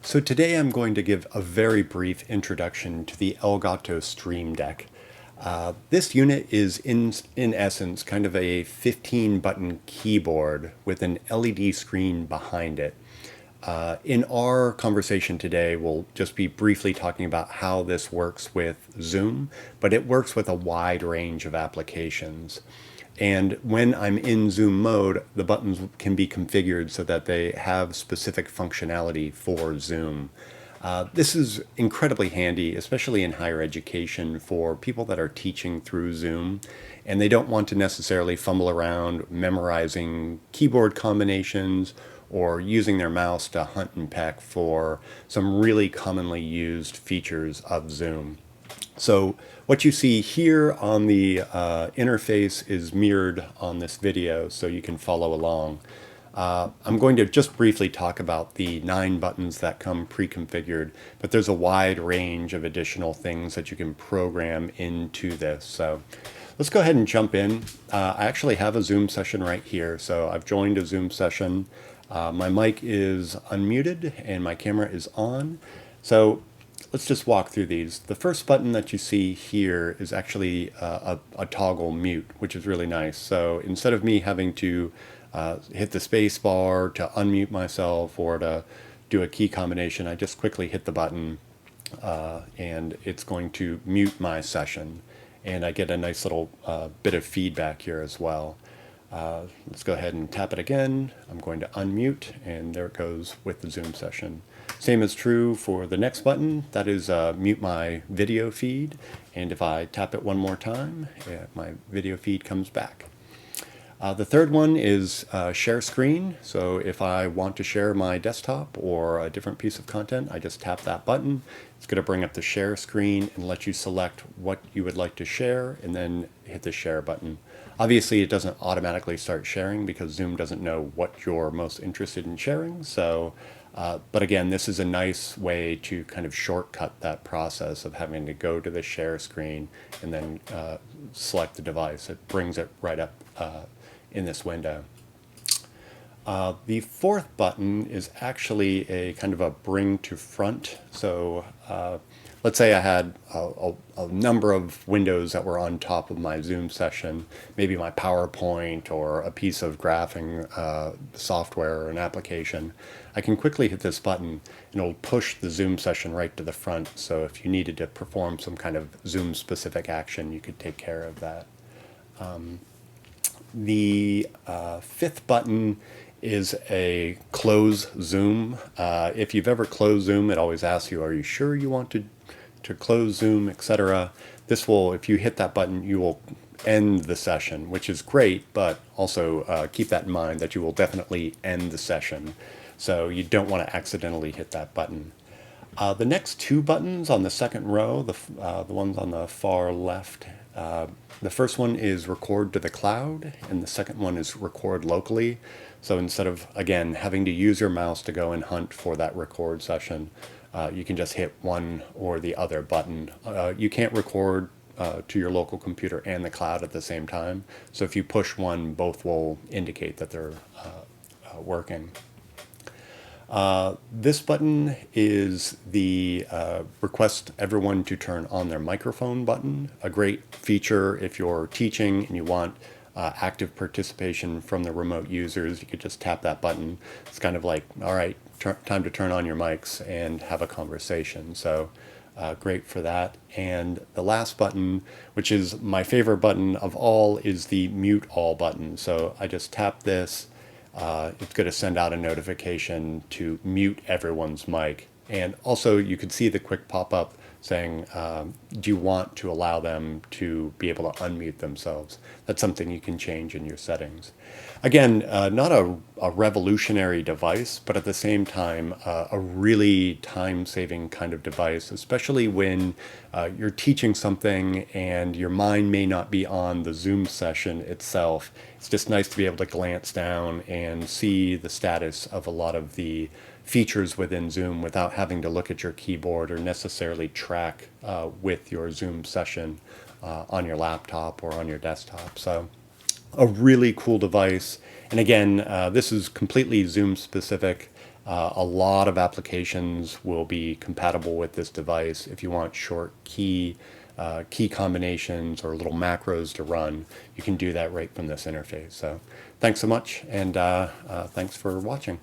So today I'm going to give a very brief introduction to the Elgato Stream Deck. This unit is in essence kind of a 15-button keyboard with an LED screen behind it. In our conversation today, we'll just be briefly talking about how this works with Zoom, but it works with a wide range of applications. And when I'm in Zoom mode, the buttons can be configured so that they have specific functionality for Zoom. This is incredibly handy, especially in higher education for people that are teaching through Zoom and they don't want to necessarily fumble around memorizing keyboard combinations or using their mouse to hunt and peck for some really commonly used features of Zoom. So what you see here on the interface is mirrored on this video so you can follow along. I'm going to just briefly talk about the 9 buttons that come pre-configured, but there's a wide range of additional things that you can program into this. So let's go ahead and jump in. I actually have a Zoom session right here, so I've joined a Zoom session. My mic is unmuted and my camera is on. So let's just walk through these. The first button that you see here is actually a toggle mute, which is really nice. So instead of me having to hit the space bar to unmute myself or to do a key combination, I just quickly hit the button and it's going to mute my session. And I get a nice little bit of feedback here as well. Let's go ahead and tap it again. I'm going to unmute, and there it goes with the Zoom session. Same is true for the next button, that is mute my video feed. And if I tap it one more time, my video feed comes back. The third one is share screen. So if I want to share my desktop or a different piece of content, I just tap that button. It's going to bring up the share screen and let you select what you would like to share and then hit the share button. Obviously, it doesn't automatically start sharing because Zoom doesn't know what you're most interested in sharing. So, but again, this is a nice way to kind of shortcut that process of having to go to the share screen and then select the device. It brings it right up in this window. The fourth button is actually a kind of a bring to front. So let's say I had a number of windows that were on top of my Zoom session, maybe my PowerPoint or a piece of graphing software or an application. I can quickly hit this button and it'll push the Zoom session right to the front. So if you needed to perform some kind of Zoom specific action, you could take care of that. The fifth button is a close Zoom. If you've ever closed Zoom, it always asks you, are you sure you want to close Zoom, etc. This will, if you hit that button, you will end the session, which is great, but also keep that in mind that you will definitely end the session. So you don't want to accidentally hit that button. The next 2 buttons on the second row, the ones on the far left, the first one is record to the cloud, and the second one is record locally. So instead of, again, having to use your mouse to go and hunt for that record session, you can just hit one or the other button. You can't record to your local computer and the cloud at the same time. So if you push one, both will indicate that they're working. This button is the request everyone to turn on their microphone button. A great feature if you're teaching and you want active participation from the remote users. You could just tap that button. It's kind of like, all right, time to turn on your mics and have a conversation. So great for that. And the last button, which is my favorite button of all, is the mute all button. So I just tap this. It's going to send out a notification to mute everyone's mic. And also you could see the quick pop-up saying, do you want to allow them to be able to unmute themselves? That's something you can change in your settings. Again, not a revolutionary device, but at the same time, a really time-saving kind of device, especially when you're teaching something and your mind may not be on the Zoom session itself. It's just nice to be able to glance down and see the status of a lot of the features within Zoom without having to look at your keyboard or necessarily track with your Zoom session on your laptop or on your desktop. So a really cool device. And again, this is completely Zoom specific. A lot of applications will be compatible with this device. If you want short key combinations or little macros to run, you can do that right from this interface. So thanks so much, and thanks for watching.